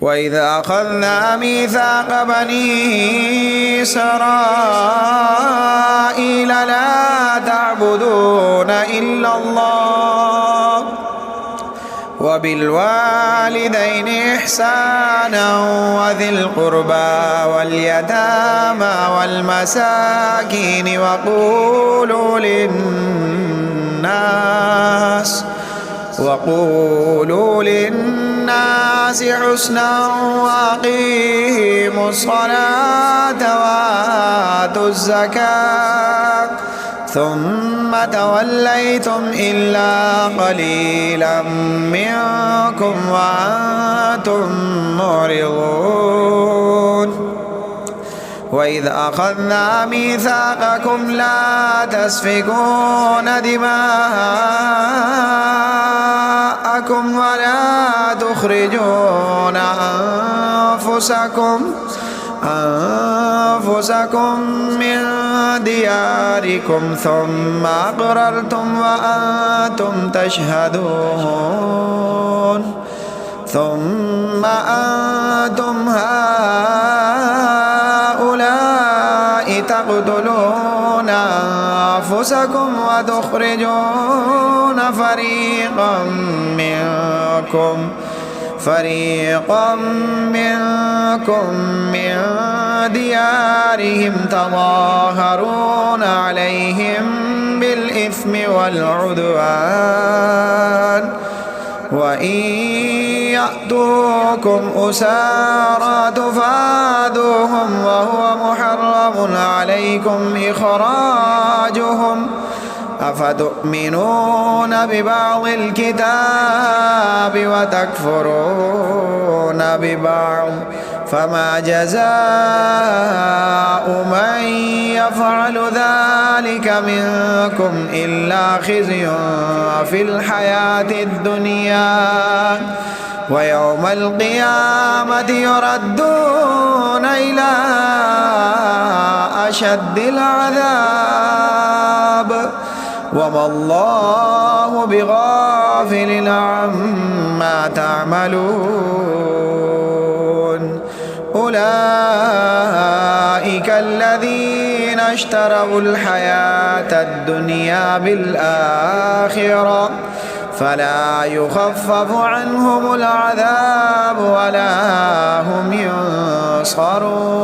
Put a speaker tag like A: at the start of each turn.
A: وإذا أخذنا ميثاق بني إسرائيل لا تعبدون إلا الله وبالوالدين إحسانا وذي القربى واليتامى والمساكين وقولوا للناس حسنا وأقيموا الصلاة وآتوا الزكاة ثم توليتم إلا قليلا منكم وأنتم معرضون وإذ أخذنا ميثاقكم لا تسفكون دماءكم ولا تخرجون أنفسكم من دياركم ثم أقررتم وأنتم تشهدون ثم أنتم هؤلاء تقتلون أنفسكم وتخرجون فريقا منكم من ديارهم تظاهرون عليهم بالإثم والعدوان وإن يأتوكم أسارى تفادوهم وهو محرم عليكم إخراجهم أفتؤمنون ببعض الكتاب وتكفرون ببعض فما جزاء من يفعل ذلك منكم إلا خزي في الحياة الدنيا ويوم القيامة يردون إلى أشد العذاب وما الله بغافل عما تعملون أولئك الذين اشتروا الحياة الدنيا بالآخرة فلا يخفف عنهم العذاب ولا هم ينصرون.